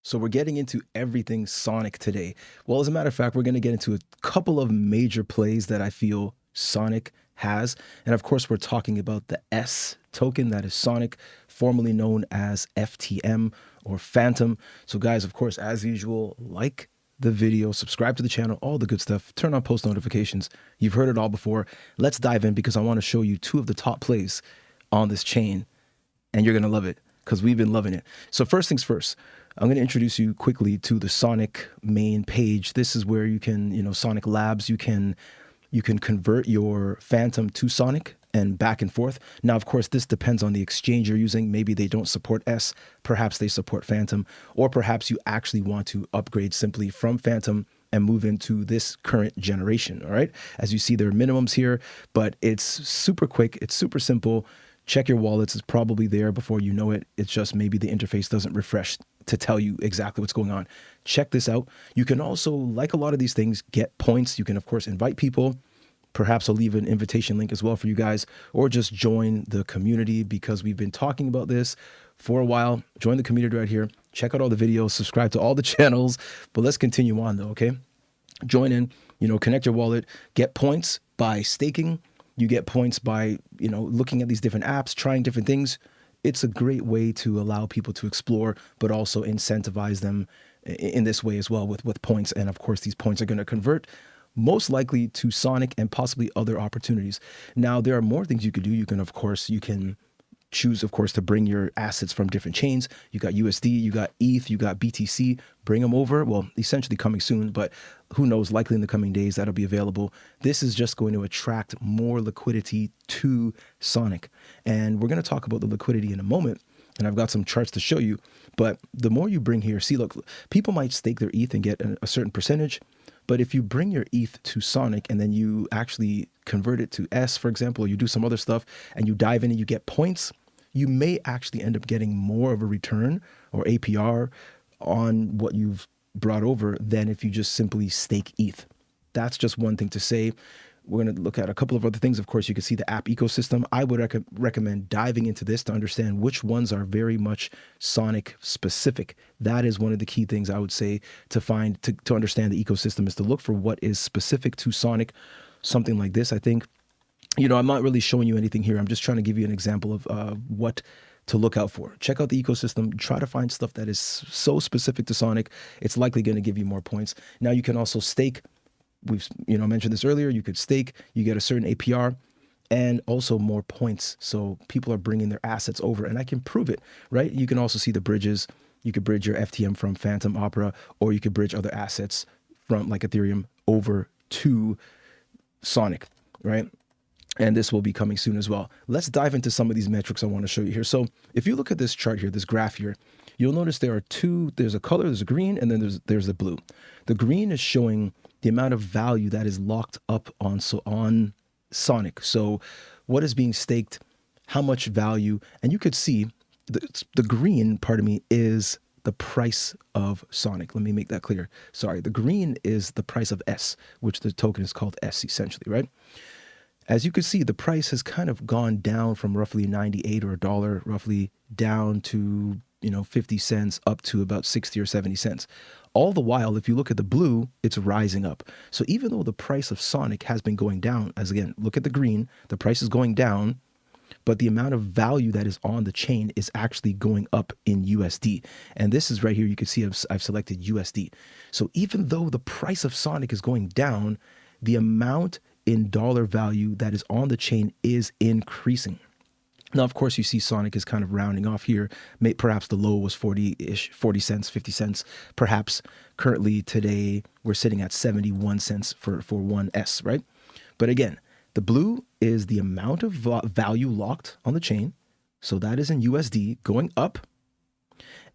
So we're getting into everything Sonic today. Well, as a matter of fact, we're going to get into a couple of major plays that I feel Sonic has. And of course, we're talking about the S token that is Sonic, formerly known as FTM or Fantom. So guys, of course, as usual, like the video, subscribe to the channel, all the good stuff, turn on post notifications. You've heard it all before. Let's dive in because I want to show you two of the top plays on this chain and you're going to love it because we've been loving it. So first things first, I'm going to introduce you quickly to the Sonic main page. This is where you can, Sonic Labs, you can convert your Fantom to Sonic and back and forth. Now, of course, this depends on the exchange you're using. Maybe they don't support S, perhaps they support Fantom, or perhaps you actually want to upgrade simply from Fantom and move into this current generation, all right? As you see, there are minimums here, but it's super quick, it's super simple. Check your wallets, it's probably there before you know it. It's just maybe the interface doesn't refresh to tell you exactly what's going on. Check this out. You can also, like a lot of these things, get points. You can, of course, invite people. Perhaps I'll leave an invitation link as well for you guys, or just join the community because we've been talking about this for a while. Join the community right here. Check out all the videos, subscribe to all the channels, but let's continue on though, okay? Join in, connect your wallet, get points by staking. You get points by, looking at these different apps, trying different things. It's a great way to allow people to explore, but also incentivize them in this way as well with points. And of course, these points are going to convert most likely to Sonic and possibly other opportunities. Now, there are more things you could do. You can choose, of course, to bring your assets from different chains. You got USD, you got ETH, you got BTC, bring them over. Well, essentially coming soon, but who knows, likely in the coming days that'll be available. This is just going to attract more liquidity to Sonic. And we're going to talk about the liquidity in a moment. And I've got some charts to show you, but the more you bring here, see, look, people might stake their ETH and get a certain percentage. But if you bring your ETH to Sonic and then you actually convert it to S, for example, or you do some other stuff and you dive in and you get points, you may actually end up getting more of a return or APR on what you've brought over than if you just simply stake ETH. That's just one thing to say. We're going to look at a couple of other things. Of course, you can see the app ecosystem. I would recommend diving into this to understand which ones are very much Sonic specific. That is one of the key things I would say to find, to understand the ecosystem, is to look for what is specific to Sonic. Something like this, I think. I'm not really showing you anything here. I'm just trying to give you an example of what to look out for. Check out the ecosystem. Try to find stuff that is so specific to Sonic. It's likely going to give you more points. Now, you can also stake. We've mentioned this earlier. You could stake, you get a certain APR and also more points. So people are bringing their assets over and I can prove it, right? You can also see the bridges. You could bridge your FTM from Fantom Opera, or you could bridge other assets from like Ethereum over to Sonic, right? And this will be coming soon as well. Let's dive into some of these metrics I want to show you here. So if you look at this chart here, this graph here, you'll notice there are two, there's a color, there's a green, and then there's the blue. The green is showing the amount of value that is locked up on Sonic. So what is being staked, how much value, and you could see the green, pardon me, is the price of Sonic. Let me make that clear. Sorry, the green is the price of S, which the token is called S essentially, right? As you can see, the price has kind of gone down from roughly 98 or $1 roughly down to 50 cents up to about 60 or 70 cents. All the while, if you look at the blue, it's rising up. So even though the price of Sonic has been going down, as again, look at the green, the price is going down, but the amount of value that is on the chain is actually going up in USD. And this is right here, you can see I've selected USD. So even though the price of Sonic is going down, the amount in dollar value that is on the chain is increasing. Now, of course, you see Sonic is kind of rounding off here. Perhaps the low was 40-ish, 40 cents, 50 cents. Perhaps currently today, we're sitting at 71 cents for one S, right? But again, the blue is the amount of value locked on the chain. So that is in USD going up.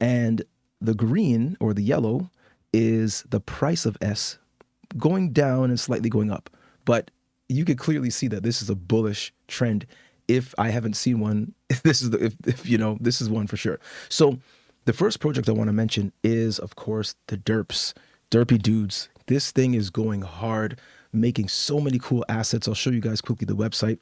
And the green or the yellow is the price of S going down and slightly going up. But you could clearly see that this is a bullish trend. If I haven't seen one, this is this is one for sure. So the first project I want to mention is, of course, the Derps, Derpe Dewdz. This thing is going hard, making so many cool assets. I'll show you guys quickly the website.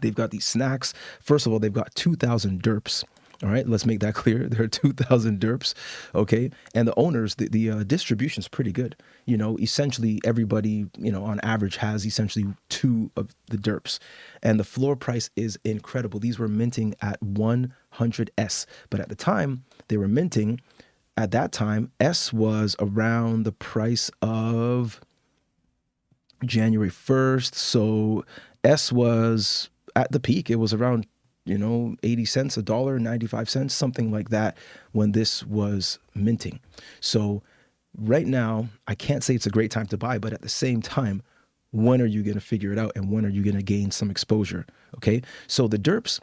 They've got these snacks. First of all, they've got 2,000 Derps. All right, let's make that clear. There are 2,000 derps, okay? And the owners, the distribution's pretty good. You know, essentially everybody, you know, on average has essentially 2 of the derps. And the floor price is incredible. These were minting at 100S. But at the time they were minting, at that time, S was around the price of January 1st. So S was at the peak. It was around, you know, 80 cents, a dollar, 95 cents, something like that when this was minting. So right now, I can't say it's a great time to buy, but at the same time, when are you going to figure it out and when are you going to gain some exposure? Okay. So the derps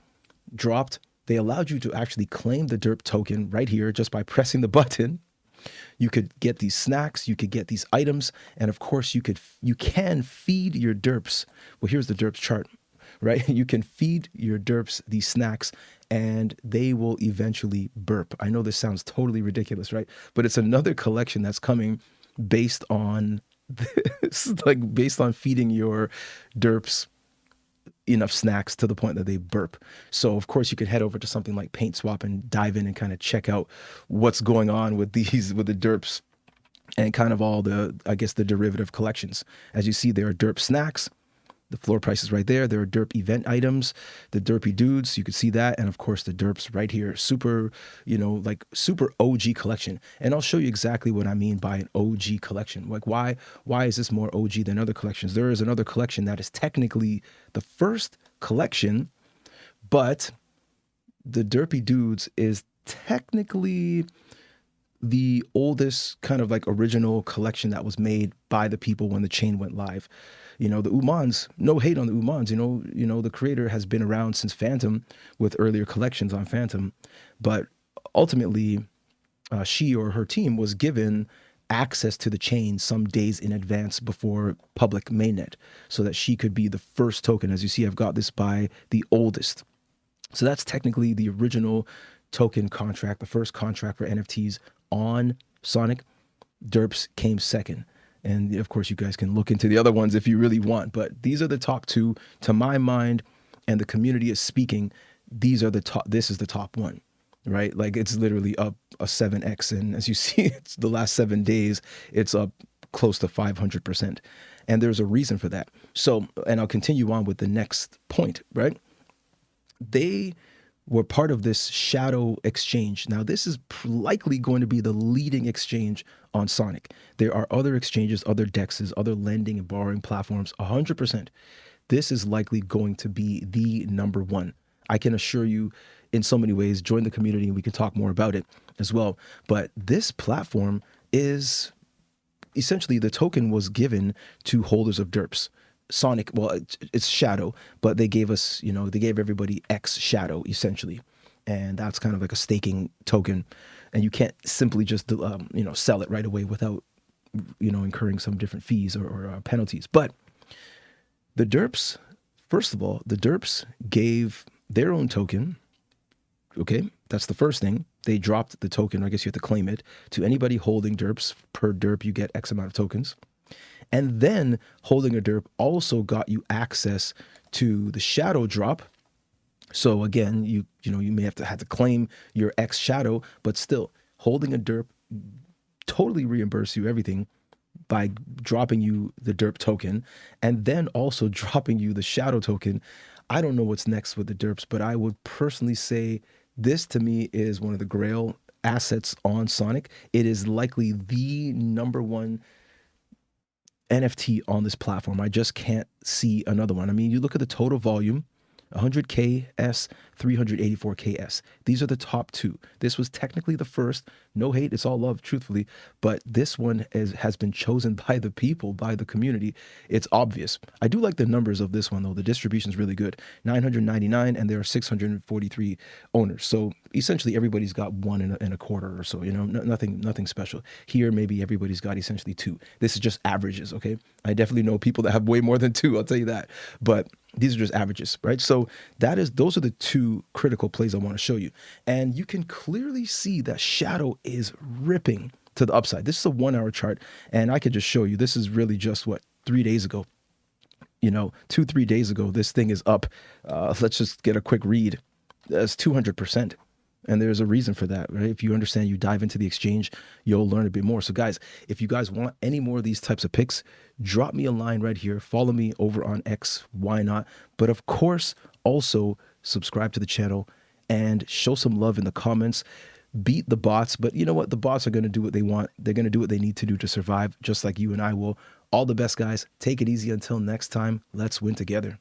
dropped. They allowed you to actually claim the derp token right here just by pressing the button. You could get these snacks, you could get these items, and of course you can feed your derps. Well, here's the derps chart, right? You can feed your derps these snacks and they will eventually burp. I know this sounds totally ridiculous, right? But it's another collection that's coming based on this, like based on feeding your derps enough snacks to the point that they burp. So of course you could head over to something like PaintSwap and dive in and kind of check out what's going on with the derps and kind of all the, I guess, the derivative collections. As you see, there are derp snacks. The floor price is right there. There are derp event items, the Derpe Dewdz, you could see that. And of course the derps right here, super, you know, like super OG collection. And I'll show you exactly what I mean by an OG collection. Like why is this more OG than other collections? There is another collection that is technically the first collection, but the Derpe Dewdz is technically the oldest kind of like original collection that was made by the people when the chain went live. You know, the Umans, no hate on the Umans, you know, the creator has been around since Fantom with earlier collections on Fantom, but ultimately she or her team was given access to the chain some days in advance before public mainnet so that she could be the first token. As you see, I've got this by the oldest. So that's technically the original token contract, the first contract for NFTs on Sonic. Derps came second. And of course, you guys can look into the other ones if you really want. But these are the top 2 to my mind. And the community is speaking. These are the top. This is the top one, right? Like it's literally up a 7x. And as you see, it's the last 7 days, it's up close to 500%. And there's a reason for that. So, and I'll continue on with the next point, right? They were part of this shadow exchange. Now, this is likely going to be the leading exchange on Sonic. There are other exchanges, other dexes, other lending and borrowing platforms, 100%. This is likely going to be the number one. I can assure you in so many ways. Join the community and we can talk more about it as well. But this platform is essentially, the token was given to holders of derps. Sonic, well, it's shadow, but they gave us, you know, they gave everybody X shadow essentially. And that's kind of like a staking token. And you can't simply just, you know, sell it right away without, you know, incurring some different fees or penalties. But the derps, first of all, the derps gave their own token. Okay, that's the first thing. They dropped the token, I guess you have to claim it, to anybody holding derps. Per derp, you get X amount of tokens. And then holding a derp also got you access to the shadow drop. So again, you may have to claim your X shadow, but still holding a derp totally reimburse you everything by dropping you the derp token and then also dropping you the shadow token. I don't know what's next with the derps, but I would personally say this to me is one of the grail assets on Sonic. It is likely the number one NFT on this platform. I just can't see another one. I mean, you look at the total volume, 100K-S, 384K-S. These are the top 2. This was technically the first. No hate, it's all love, truthfully. But this one has been chosen by the people, by the community. It's obvious. I do like the numbers of this one, though. The distribution is really good. 999, and there are 643 owners. So essentially, everybody's got 1 and a quarter or so. You know, nothing special. Here, maybe everybody's got essentially 2. This is just averages, okay? I definitely know people that have way more than 2, I'll tell you that. But these are just averages, right? So those are the 2 critical plays I want to show you. And you can clearly see that shadow is ripping to the upside. This is a 1-hour chart, and I could just show you, this is really just what, 3 days ago. You know, 2-3 days ago, this thing is up. Let's just get a quick read. That's 200%. And there's a reason for that, right? If you understand, you dive into the exchange, you'll learn a bit more. So guys, if you guys want any more of these types of picks, drop me a line right here. Follow me over on X. Why not? But of course, also subscribe to the channel and show some love in the comments. Beat the bots, but you know what? The bots are going to do what they want. They're going to do what they need to do to survive, just like you and I will. All the best, guys. Take it easy until next time. Let's win together.